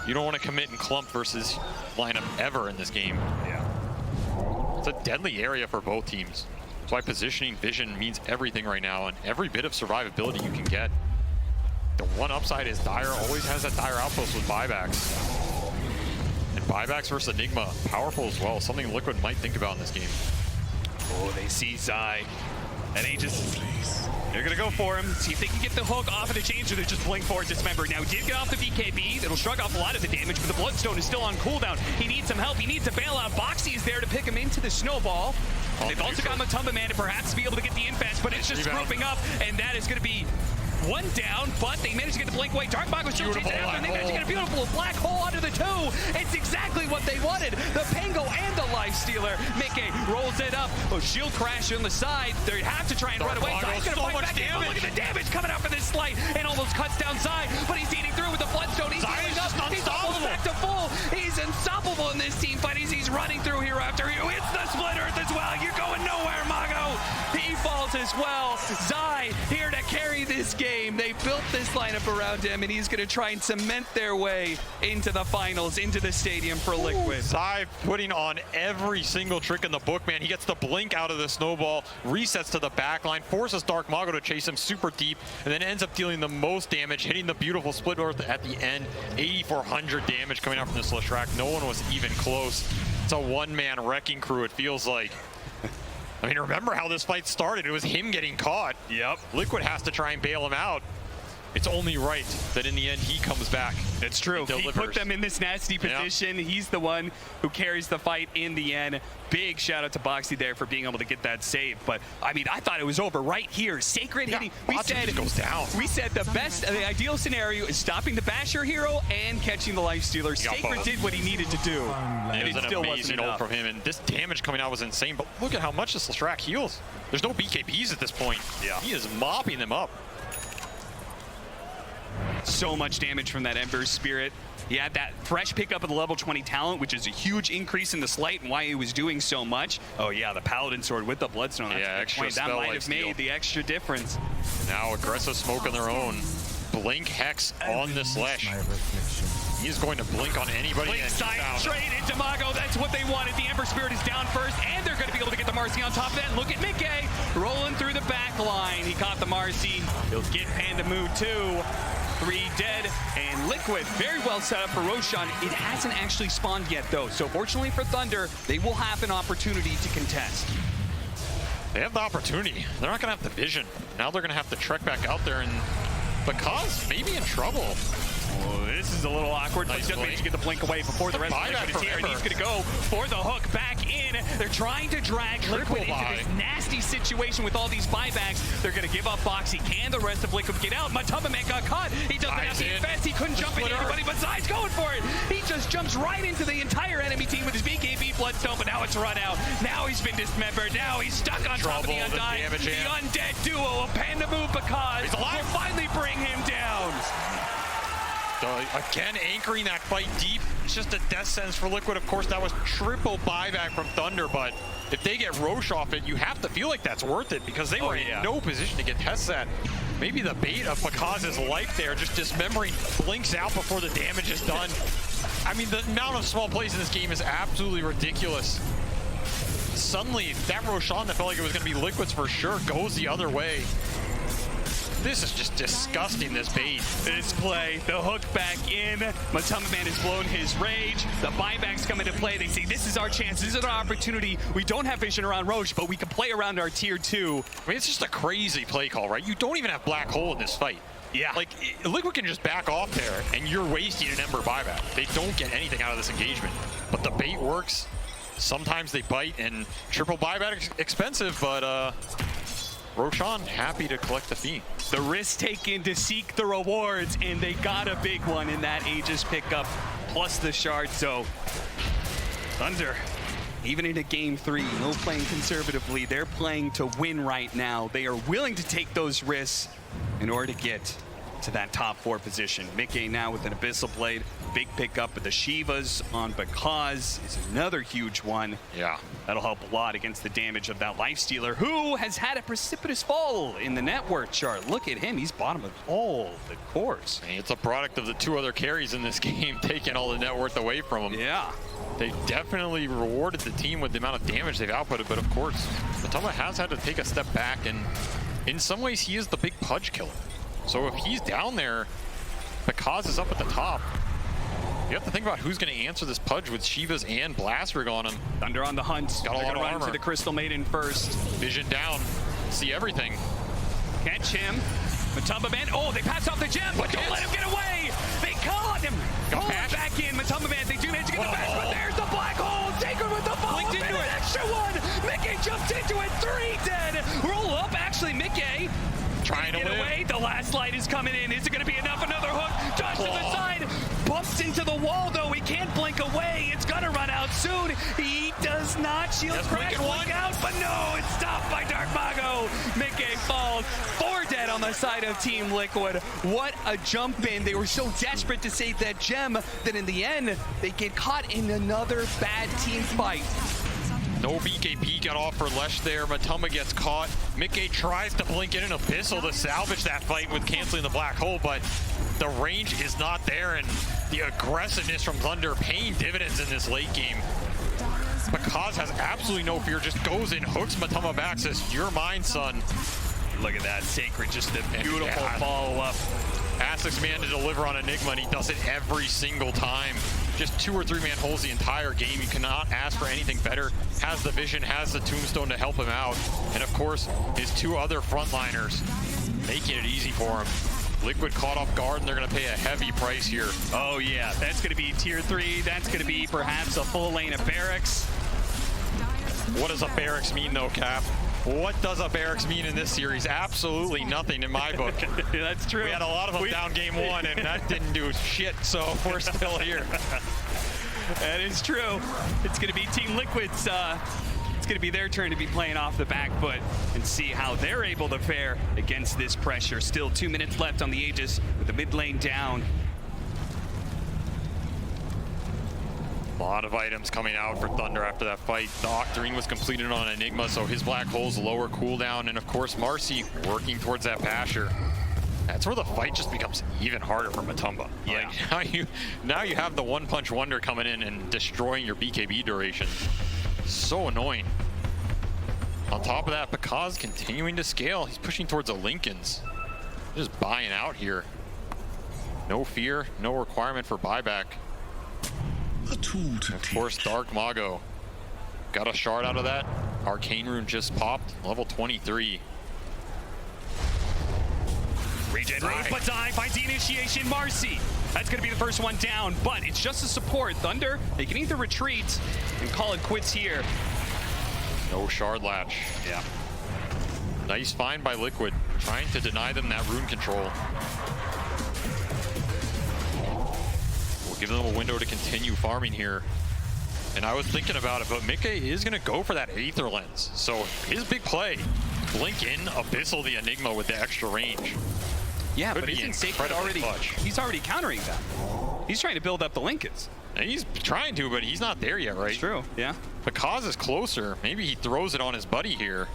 You don't want to commit and clump versus lineup ever in this game. Yeah. It's a deadly area for both teams. That's why positioning vision means everything right now, and every bit of survivability you can get. The one upside is Dire always has that Dire outpost with buybacks. And buybacks versus Enigma, powerful as well. Something Liquid might think about in this game. Oh, they see Zai. And they just, they're going to go for him. See if they can get the hook off of the chains, or they just blink forward Dismember. Now, he did get off the BKB. It'll shrug off a lot of the damage, but the Bloodstone is still on cooldown. He needs some help. He needs a bailout. Boxy is there to pick him into the snowball. They've also got Matumba Man to perhaps be able to get the infest, but it's just grouping up, and that is going to be one down, but they managed to get the blink away. Dark Mago still chasing after, and they managed to get a beautiful black hole under the 2. It's exactly what they wanted. The Pango and the Lifestealer. Mickey rolls it up. Oh, shield crash on the side. They have to try and run away. Zai's gonna fight back in, but look at the damage coming out for this slight, and almost cuts down Zai, but he's eating through with the Bloodstone. He's healing up. He's almost back to full. He's unstoppable in this team fight. He's running through hero after hero. It's the Split Earth as well. You're going nowhere, Mago. He falls as well. Zai here to carry this game. They built this lineup around him, and he's going to try and cement their way into the finals, into the stadium for Liquid. Zai putting on every single trick in the book, man. He gets the blink out of the snowball, resets to the back line, forces Dark Mago to chase him super deep, and then ends up dealing the most damage, hitting the beautiful Split Earth at the end. 8,400 damage coming out from this Leshrac. No one was even close. It's a one-man wrecking crew, it feels like. I mean, remember how this fight started. It was him getting caught. Yep. Liquid has to try and bail him out. It's only right that in the end he comes back. It's true. He put them in this nasty position. Yep. He's the one who carries the fight in the end. Big shout out to Boxy there for being able to get that save. But I mean, I thought it was over right here. Sacred hitting. We said goes down. We said the ideal scenario is stopping the Basher hero and catching the Lifestealer. Sacred did what he needed to do. And it was an amazing ult from him, and this damage coming out was insane. But look at how much this Leshrac heals. There's no BKBs at this point. Yeah. He is mopping them up. So much damage from that Ember Spirit. He had that fresh pickup of the level 20 talent, which is a huge increase in the slight and why he was doing so much. Oh yeah, the Paladin Sword with the Bloodstone. Yeah, extra that might have made the extra difference. Now aggressive smoke on their own. Blink Hex on this Lesh. He's going to blink on anybody. Blink side straight into Mago. That's what they wanted. The Ember Spirit is down first, and they're going to be able to get the Marcy on top of that. Look at Mickey rolling through the back line. He caught the Marcy. He'll get Panda Mood too. 3 dead, and Liquid very well set up for Roshan. It hasn't actually spawned yet though, so fortunately for Thunder, they will have an opportunity to contest. They have the opportunity. They're not going to have the vision. Now they're going to have to trek back out there, and Bakaz may be in trouble. Oh, this is a little awkward, but Nice he's going to blink. get the blink away before the rest of Buyback Liquid is here. And forever. he's going to go for the hook back in. They're trying to drag Liquid into buy. this nasty situation with all these buybacks. They're going to give up Foxy. Can the rest of Liquid get out? Matamba Man got caught. He doesn't have the in. defense. He couldn't jump into Splitter. anybody besides going for it. He just jumps right into the entire enemy team with his BKB Bloodstone, but now it's run out. Now he's been dismembered. Now he's stuck on top of the Trouble, the Undying. damage The amp. undead duo of Panda Move because He's alive. will finally bring him down. So again, anchoring that fight deep. It's just a death sentence for Liquid. Of course, that was triple buyback from Thunder, but if they get Roche off it, you have to feel like that's worth it because they were in no position to get test that. Maybe the bait of Pakaz's life there, just dismembering, blinks out before the damage is done. I mean, the amount of small plays in this game is absolutely ridiculous. Suddenly, that Roshan that felt like it was going to be Liquid's for sure goes the other way. This is just disgusting, this bait. This play, the hook back in. Matamba Man has blown his rage. The buybacks come into play. They say, this is our chance. This is our opportunity. We don't have vision around Roche, but we can play around our tier 2. I mean, it's just a crazy play call, right? You don't even have Black Hole in this fight. Yeah. Like, Liquid can just back off there, and you're wasting an Ember buyback. They don't get anything out of this engagement. But the bait works. Sometimes they bite, and triple buyback is expensive, but Roshan happy to collect the fee. The risk taken to seek the rewards, and they got a big one in that Aegis pickup, plus the shard. So, Thunder, even in a game 3, no playing conservatively. They're playing to win right now. They are willing to take those risks in order to get to that top 4 position. Mickey now with an Abyssal Blade. Big pickup, but the Shivas on Bakaz is another huge one. Yeah. That'll help a lot against the damage of that Lifestealer, who has had a precipitous fall in the net worth chart. Look at him. He's bottom of all the course. And it's a product of the 2 other carries in this game taking all the net worth away from him. Yeah. They definitely rewarded the team with the amount of damage they've outputted, but of course, Matamba has had to take a step back, and in some ways, he is the big pudge killer. So if he's down there, Bakaz is up at the top. You have to think about who's going to answer this pudge with Shivas and Blastrig on him. Thunder on the hunt. Got a They're lot gonna of run armor. to the Crystal Maiden first. Vision down, see everything. Catch him. Matamba Man. Oh, they pass off the gem, but don't let him get away. They caught him. Got Pull him bash. back in. Matamba Man, they do manage to get the bash, but there's the black hole. Taker with the follow Blinked and into an it. extra one. Mickey jumps into it. 3 dead. Roll up. Actually, Mickey Trying to get live. away. The last light is coming in. Is it going to be enough? Another hook. Dodge to the side. Bumps into the wall, though. He can't blink away. It's going to run out soon. He does not. Shield Yes, crash. blink Blink out, but no. It's stopped by Dark Mago. Mickey falls. 4 dead on the side of Team Liquid. What a jump in. They were so desperate to save that gem that in the end, they get caught in another bad team fight. No BKB got off for Lesh there. Matamba gets caught. Mickey tries to blink in an Abyssal to salvage that fight with canceling the black hole, but the range is not there, and the aggressiveness from Thunder paying dividends in this late game. Bakaz has absolutely no fear, just goes in, hooks Matamba back, says, "You're mine, son." Look at that. Sacred, just a beautiful Yeah. follow-up. Asks this man to deliver on Enigma, and he does it every single time. Just 2 or 3 man holds the entire game. You cannot ask for anything better. Has the vision, has the tombstone to help him out. And of course, his 2 other frontliners making it easy for him. Liquid caught off guard, and they're going to pay a heavy price here. Oh, yeah. That's going to be tier 3. That's going to be perhaps a full lane of barracks. What does a barracks mean, though, Cap? What does a barracks mean in this series? Absolutely nothing in my book. That's true. We had a lot of them down game 1, and that didn't do shit, so we're still here. That is true. It's going to be Team Liquid's, it's going to be their turn to be playing off the back foot and see how they're able to fare against this pressure. Still 2 minutes left on the Aegis with the mid lane down. A lot of items coming out for Thunder after that fight. The Octarine was completed on Enigma, so his black hole's lower cooldown, and of course Marcy working towards that Basher. That's where the fight just becomes even harder for Matamba. Yeah. Like, now you have the one punch wonder coming in and destroying your BKB duration. So annoying. On top of that, Bakaz continuing to scale. He's pushing towards a Lincoln's. Just buying out here. No fear, no requirement for buyback. A tool to Of course, Dark Mago got a shard out of that. Arcane Rune just popped, level 23. Regen Rage, but die finds the initiation. Marcy That's going to be the first one down, but it's just a support. Thunder, they can either retreat and call it quits here. No shard latch. Yeah. Nice find by Liquid, trying to deny them that rune control. We'll give them a window to continue farming here. And I was thinking about it, but Mikke is going to go for that Aether Lens. So his big play, blink in, Abyssal the Enigma with the extra range. Yeah, Could but be isn't Sacred incredibly already, clutch. he's already countering that. He's trying to build up the Linkens. And he's trying to, but he's not there yet, right? It's true, yeah. Pakaz is closer. Maybe he throws it on his buddy here.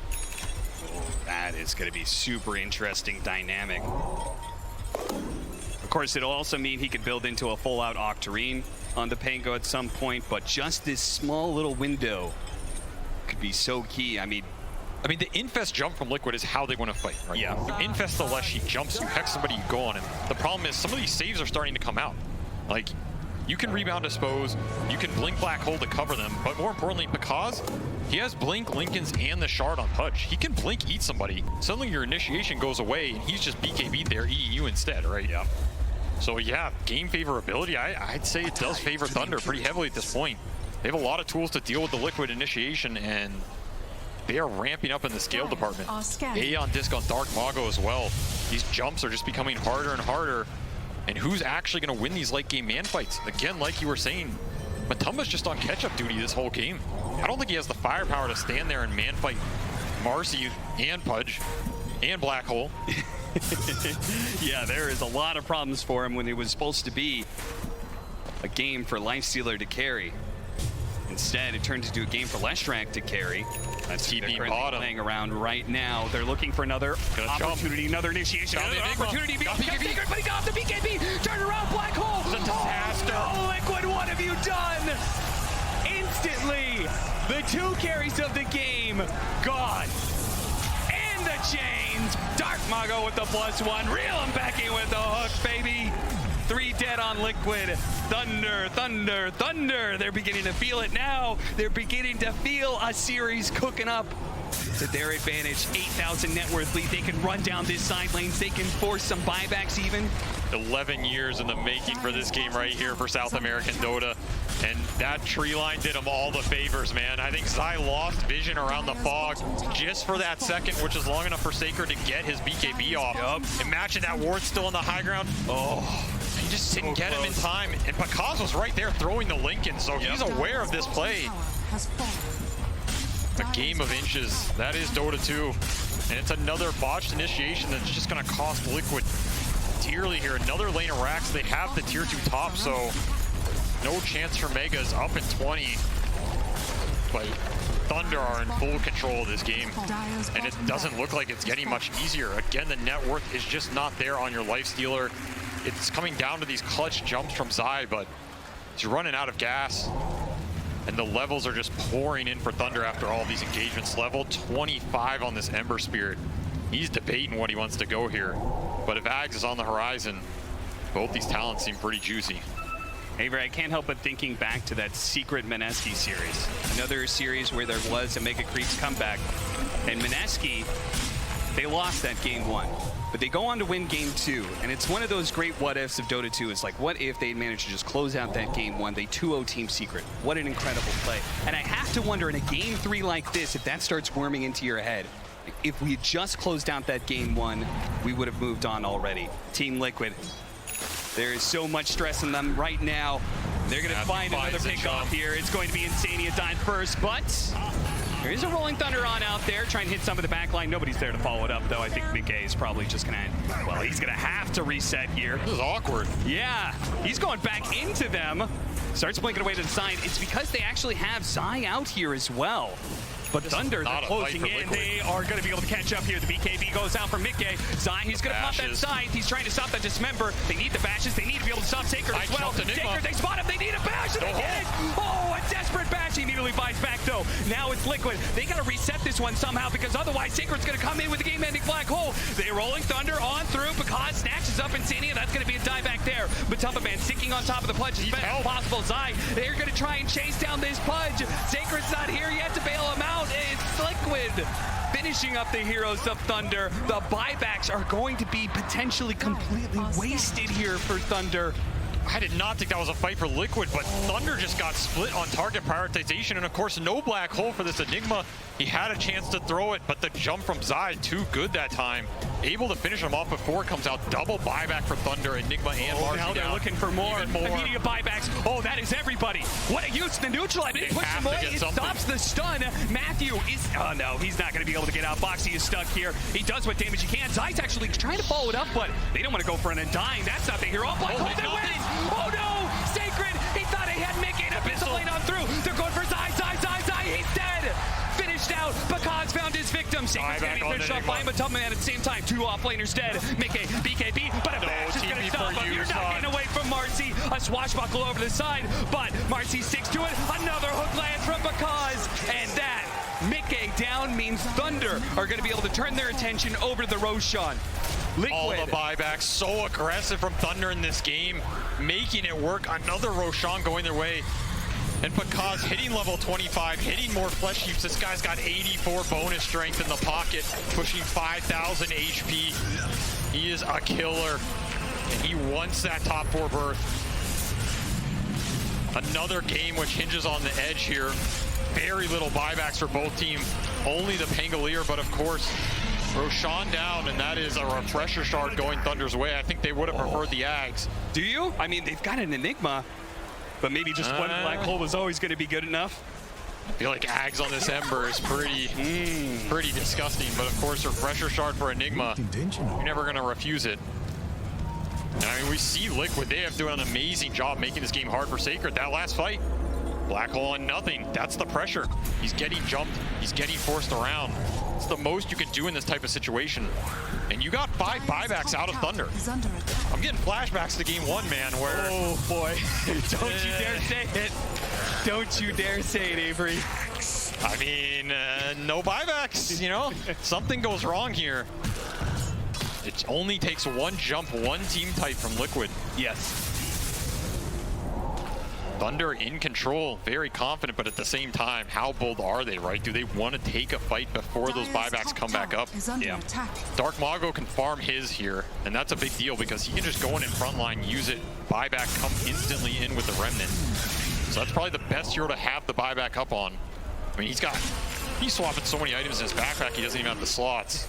That is going to be super interesting dynamic. Of course, it'll also mean he could build into a full-out Octarine on the Pango at some point, but just this small little window could be so key. I mean, the Infest jump from Liquid is how they want to fight, right? Yeah. You Infest the less he jumps, you hex somebody, you go on him. The problem is some of these saves are starting to come out. Like, you can rebound dispose, you can blink black hole to cover them, but more importantly, because he has blink, Linkens, and the shard on Pudge. He can blink eat somebody. Suddenly your initiation goes away, and he's just BKB there, EEU instead, right? yeah. So yeah, game favorability, I'd say it does favor Thunder pretty heavily at this point. They have a lot of tools to deal with the Liquid initiation, and they are ramping up in the scale department. Aeon Disc on Dark Mago as well. These jumps are just becoming harder and harder. And who's actually going to win these late game man fights? Again, like you were saying, Matumba's just on catch-up duty this whole game. I don't think he has the firepower to stand there and man fight Marcy and Pudge and Black Hole. Yeah, there is a lot of problems for him when it was supposed to be a game for Lifestealer to carry. Instead, it turned into a game for Leshrac to carry. That's who they're TP currently bottom. playing around right now. They're looking for another opportunity, another initiation, Got the another Enigma. opportunity to be Got able to BKB. get Sacred, but he got off the BKB. Turn around, Black Hole. It's a disaster. Oh, no, Liquid, what have you done? Instantly, the two carries of the game gone. And the chains. Dark Mago with the +1. Reel him back in with the hook, baby. 3 dead on Liquid. Thunder, Thunder, Thunder. They're beginning to feel it now. They're beginning to feel a series cooking up to their advantage. 8,000 net worth lead. They can run down this side lanes. They can force some buybacks even. 11 years in the making for this game right here for South American Dota. And that tree line did him all the favors, man. I think Zai lost vision around the fog just for that second, which is long enough for Sacred to get his BKB off. Imagine that ward still on the high ground. Oh, he just didn't get him in time. And Pakaz was right there throwing the Lincoln, so he's aware of this play. A game of inches. That is Dota 2. And it's another botched initiation that's just going to cost Liquid dearly here. Another lane of racks. They have the tier 2 top, so no chance for Megas up in 20. But Thunder are in full control of this game. And it doesn't look like it's getting much easier. Again, the net worth is just not there on your Lifestealer. It's coming down to these clutch jumps from Zai, but he's running out of gas. And the levels are just pouring in for Thunder after all these engagements. Level 25 on this Ember Spirit. He's debating what he wants to go here. But if Ags is on the horizon, both these talents seem pretty juicy. Avery, I can't help but thinking back to that secret Mineski series. Another series where there was a Mega Creeps comeback. And Mineski, they lost that game 1. But they go on to win game 2. And it's one of those great what ifs of Dota 2. It's like, what if they managed to just close out that game 1? They 2-0 Team Secret. What an incredible play. And I have to wonder in a game 3 like this, if that starts worming into your head, if we had just closed out that game 1, we would have moved on already. Team Liquid, there is so much stress in them right now. They're going to find another pickoff here. It's going to be Insania dying first, but there is a Rolling Thunder on out there trying to hit some of the backline. Nobody's there to follow it up, though. I think Mikke is probably just going to, well, he's going to have to reset here. This is awkward. Yeah, he's going back into them. Starts blinking away to the side. It's because they actually have Zai out here as well. But Thunder, they're closing in. They are going to be able to catch up here. The BKB goes out from Mikke. Zai, he's going to pop that side. He's trying to stop that Dismember. They need the bashes. They need to be able to stop Sacred as well. Sacred, they spot him. They need a bash. And they get it. Oh, a desperate bash. He immediately buys back, though. Now it's Liquid. They got to reset this one somehow because otherwise Sacred's going to come in with a game-ending Black Hole. They're rolling Thunder on through. Pakaz snatches up Insania. That's going to be a die back there. But Tumbaman sinking on top of the Pudge as best as possible. Zai, they're going to try and chase down this Pudge. Sacred's not here yet to bail him out. It's Liquid finishing up the heroes of Thunder. The buybacks are going to be potentially completely wasted here for Thunder. I did not think that was a fight for Liquid, but Thunder just got split on target prioritization, and of course, no black hole for this Enigma. He had a chance to throw it, but the jump from Zai, too good that time. Able to finish him off before it comes out. Double buyback for Thunder, Enigma and Marcy now they're down. looking for more. Even more. Immediate buybacks. Oh, that is everybody. What a use the neutral. I mean, They push have him to away. get It something. stops the stun. Matthew is... Oh, no. He's not going to be able to get out. Boxy is stuck here. He does what damage he can. Zai's actually trying to follow it up, but they don't want to go for an undying. That's not the hero. Oh, black hole, they win! Oh, no! Sacred! He thought he had Mickey to pistol lane on through. They're going for Zai. He's dead! Finished out. Bakaz found his victim. Sacred's going to be finished off by him, but Tubman at the same time. Two offlaners dead. Mickey, BKB, but a bash is going to stop him. You're not getting away from Marcy. A swashbuckle over the side, but Marcy sticks to it. Another hook lands from Bakaz, and that Mickey down means Thunder are going to be able to turn their attention over to the Roshan. Liquid. All the buybacks, so aggressive from Thunder in this game, making it work. Another Roshan going their way. And Bakaz hitting level 25, hitting more flesh heaps. This guy's got 84 bonus strength in the pocket, pushing 5,000 HP. He is a killer, and he wants that top 4 berth. Another game which hinges on the edge here. Very little buybacks for both teams. Only the Pangolier, but of course, Roshan down, and that is a refresher shard going Thunder's way. I think they would have preferred the Ags. Do you? I mean, they've got an Enigma, but maybe just one black hole was always going to be good enough. I feel like Ags on this Ember is pretty disgusting, but of course, refresher shard for Enigma. You're never going to refuse it. And I mean, we see Liquid. They have done an amazing job making this game hard for Sacred. That last fight, black hole on nothing. That's the pressure. He's getting jumped. He's getting forced around. It's the most you can do in this type of situation. And you got 5 buybacks out of Thunder. I'm getting flashbacks to game 1, man, where... Oh, boy. Don't you dare say it. Don't you dare say it, Avery. I mean, no buybacks, you know? Something goes wrong here. It only takes one jump, one team type from Liquid. Yes. Thunder in control, very confident, but at the same time, how bold are they, right? Do they want to take a fight before those buybacks come back up? Yeah. Dark Mago can farm his here, and that's a big deal because he can just go in front line, use it, buyback, come instantly in with the Remnant. So that's probably the best hero to have the buyback up on. I mean, he's swapping so many items in his backpack, he doesn't even have the slots.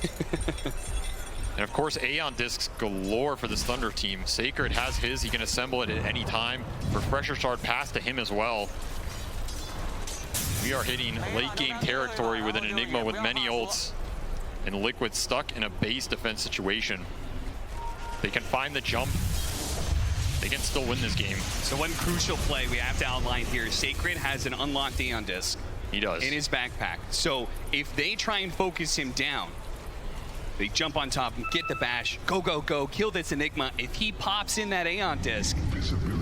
And of course, Aeon discs galore for this Thunder team. Sacred has his, he can assemble it at any time. Refresher shard pass to him as well. We are hitting late game territory with an Enigma with many ults. And Liquid stuck in a base defense situation. They can find the jump. They can still win this game. So one crucial play we have to outline here. Sacred has an unlocked Aeon disc. He does. In his backpack. So if they try and focus him down, they jump on top and get the bash, go, kill this Enigma. If he pops in that Aeon disc,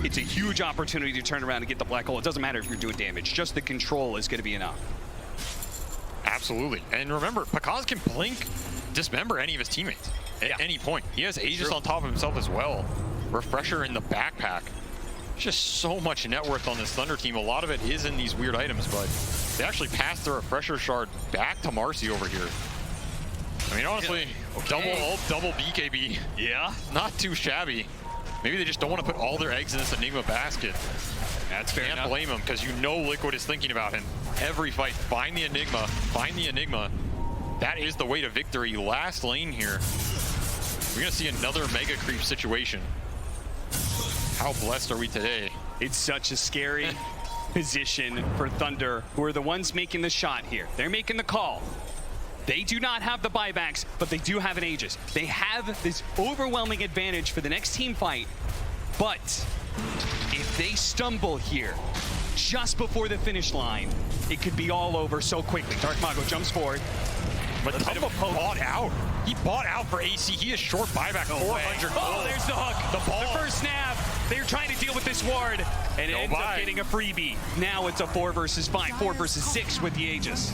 it's a huge opportunity to turn around and get the black hole. It doesn't matter if you're doing damage, just the control is going to be enough. Absolutely. And remember, Bakaz can blink, dismember any of his teammates at any point. He has Aegis on top of himself as well. Refresher in the backpack. Just so much net worth on this Thunder team. A lot of it is in these weird items, but they actually passed the Refresher shard back to Marcy over here. I mean, honestly, double ult, double BKB. Yeah. Not too shabby. Maybe they just don't want to put all their eggs in this Enigma basket. That's fair enough. Can't blame him, because you know Liquid is thinking about him. Every fight, find the Enigma, find the Enigma. That is the way to victory. Last lane here. We're going to see another mega creep situation. How blessed are we today? It's such a scary position for Thunder, who are the ones making the shot here. They're making the call. They do not have the buybacks, but they do have an Aegis. They have this overwhelming advantage for the next team fight. But if they stumble here just before the finish line, it could be all over so quickly. Dark Mago jumps forward. But Tubba bought out. He bought out for AC. He is short buyback, 400 gold. Oh, there's the hook. The ball. The first snap. They're trying to deal with this ward, and it ends up getting a freebie. Now it's a 4 versus 5, 4 versus 6 with the Aegis.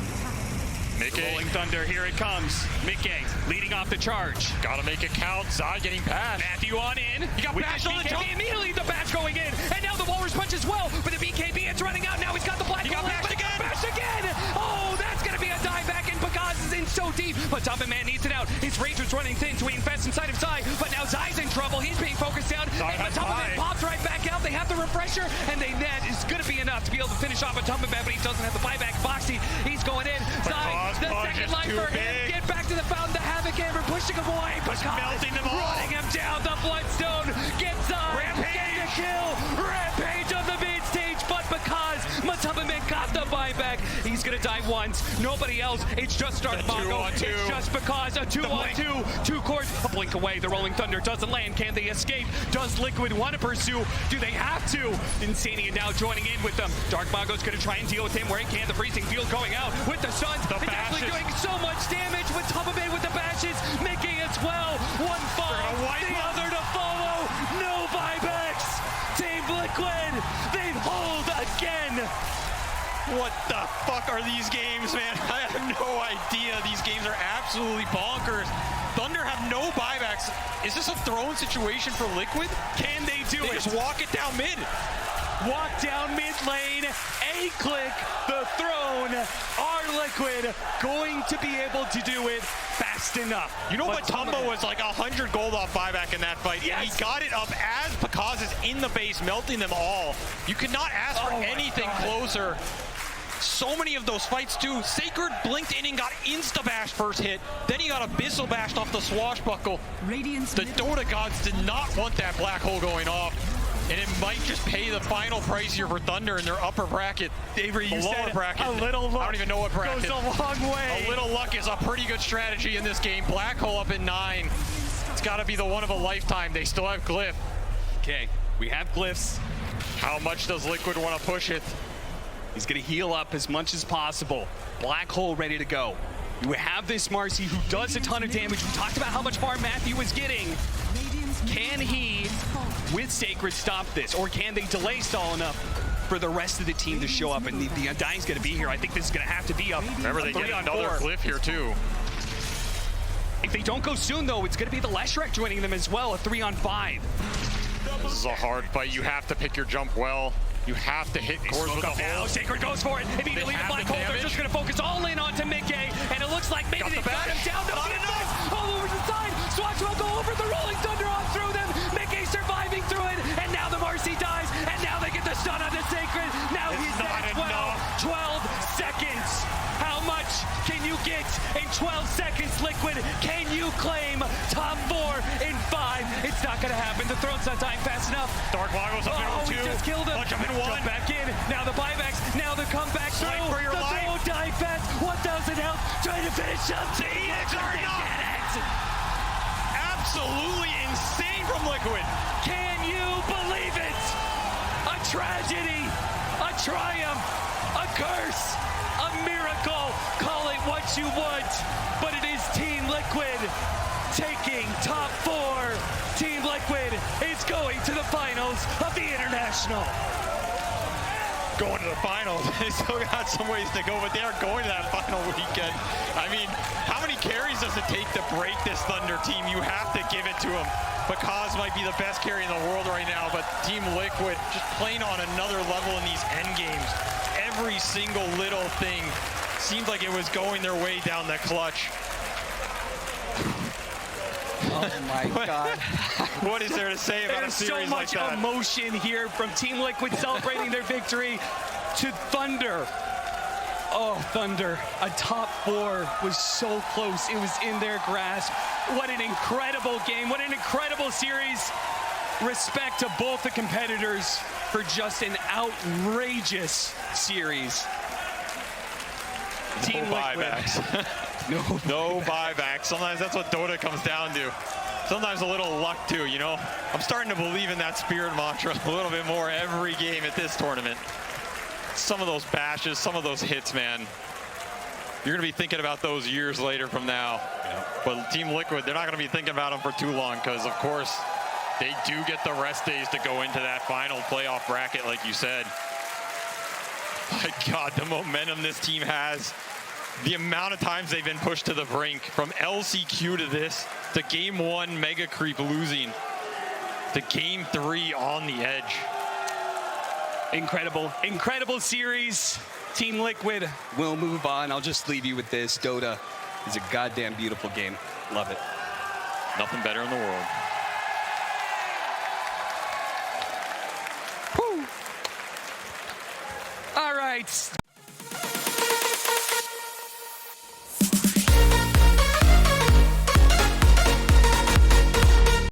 Mickey. Rolling Thunder, here it comes. Mickey leading off the charge. Gotta make it count. Zai getting bashed. Matthew on in. He got bashed on the jump. Immediately the bash going in. And now the Walrus punch as well. But the BKB, it's running out. Now he's got the black. He got bashed again. Bashed again. Oh, that's going to be a dive back. And Bakaz is in so deep. But Tubman Man needs it out. His rage was running thin to infest inside of Zai. But now Zai's in trouble. He's being focused down. Zai and has Tubman Man high. pops right back out. They have the refresher, and that is going to be enough to be able to finish off a Tumbleman, but he doesn't have the buyback. Foxy, he's going in. Zai, the second life for him. Get back to the fountain. The Havoc Hammer pushing him away. Because melting them all. running him down. The Bloodstone gets Zai. Get the kill. Rampage on the mid stage, but because Tumbleman got the buyback, he's going to die once. Nobody else. It's just Darkmago. It's just because a 2-on-2. 2 cores. A blink away. The Rolling Thunder doesn't land. Can they escape? Does Liquid want to pursue? Do they have to? Insania now joining in with them. Darkmago's going to try and deal with him where he can. The freezing field going out with the Suns. It's actually doing so much damage with Tumbleman with the bashes, making as well. One fall, the other to follow. No buybacks. Team Liquid, they hold again. What the fuck are these games, man? I have no idea. These games are absolutely bonkers. Thunder have no buybacks. Is this a throne situation for Liquid? Can they do it? Just walk it down mid. Walk down mid lane, A-click the throne. Are Liquid going to be able to do it fast enough? You know what? Tumbo was like 100 gold off buyback in that fight. Yes. He got it up as Pekaz is in the base, melting them all. You could not ask for anything closer. So many of those fights too. Sacred blinked in and got insta-bash first hit. Then he got abyssal bashed off the swashbuckle. Radiant's The Dota gods did not want that black hole going off. And it might just pay the final price here for Thunder in their upper bracket. Avery, you lower said bracket. a little luck I don't even know what bracket. goes a long way. A little luck is a pretty good strategy in this game. Black hole up in 9. It's got to be the one of a lifetime. They still have Glyph. Okay, we have glyphs. How much does Liquid want to push it? He's going to heal up as much as possible. Black hole ready to go. You have this Marcy who does a ton of damage. We talked about how much far Matthew was getting. Can he, with Sacred, stop this? Or can they delay stall enough for the rest of the team to show up? And the Undying's going to be here. I think this is going to have to be up. Remember, they get another Glyph here, too. If they don't go soon, though, it's going to be the Leshrac joining them as well, a 3-on-5. This is a hard fight. You have to pick your jump well. You have to hit cores with the now. hole. Sacred goes for it. Immediately the black hole. They're just going to focus all in onto Mickey. And it looks like maybe they got him down. No, all over the side. Swatch will go over the Rolling Thunder on through them. Mickey surviving through it. And now the Marcy dies. And now they get the stun on the Sacred. Now he's dead as well. 12 seconds. How much can you get in 12 seconds, Liquid? Can you claim top 4 in 5? It's not going to happen. The throne's not dying fast enough. Darkmago's up in 2. We just killed him. Punch him in 1. Jump back in. Now the buybacks. Now the comeback through. Fight for your the life. throw die fast. What doesn't help? Trying to finish up. Absolutely insane from Liquid. Can you believe it? A tragedy. A triumph. A curse. A miracle. Call it what you want. But it is Team Liquid taking top 4. Team Liquid is going to the finals of the International. Going to the finals. They still got some ways to go, but they are going to that final weekend. I mean, how many carries does it take to break this Thunder team? You have to give it to them. Pekaz might be the best carry in the world right now, but Team Liquid just playing on another level in these end games. Every single little thing seemed like it was going their way down the clutch. Oh my god. What is there to say about There's a series so much like that? emotion here from Team Liquid celebrating their victory to Thunder. Oh, Thunder, a top 4 was so close. It was in their grasp. What an incredible game. What an incredible series. Respect to both the competitors for just an outrageous series. Team No Liquid. buybacks. No buybacks. Sometimes that's what Dota comes down to. Sometimes a little luck too, you know? I'm starting to believe in that spirit mantra a little bit more every game at this tournament. Some of those bashes, some of those hits, man. You're going to be thinking about those years later from now. Yeah. But Team Liquid, they're not going to be thinking about them for too long because, of course, they do get the rest days to go into that final playoff bracket, like you said. My God, the momentum this team has. The amount of times they've been pushed to the brink, from LCQ to this, to Game 1 Mega Creep losing, to Game 3 on the edge. Incredible, incredible series. Team Liquid will move on. I'll just leave you with this. Dota is a goddamn beautiful game. Love it. Nothing better in the world. right.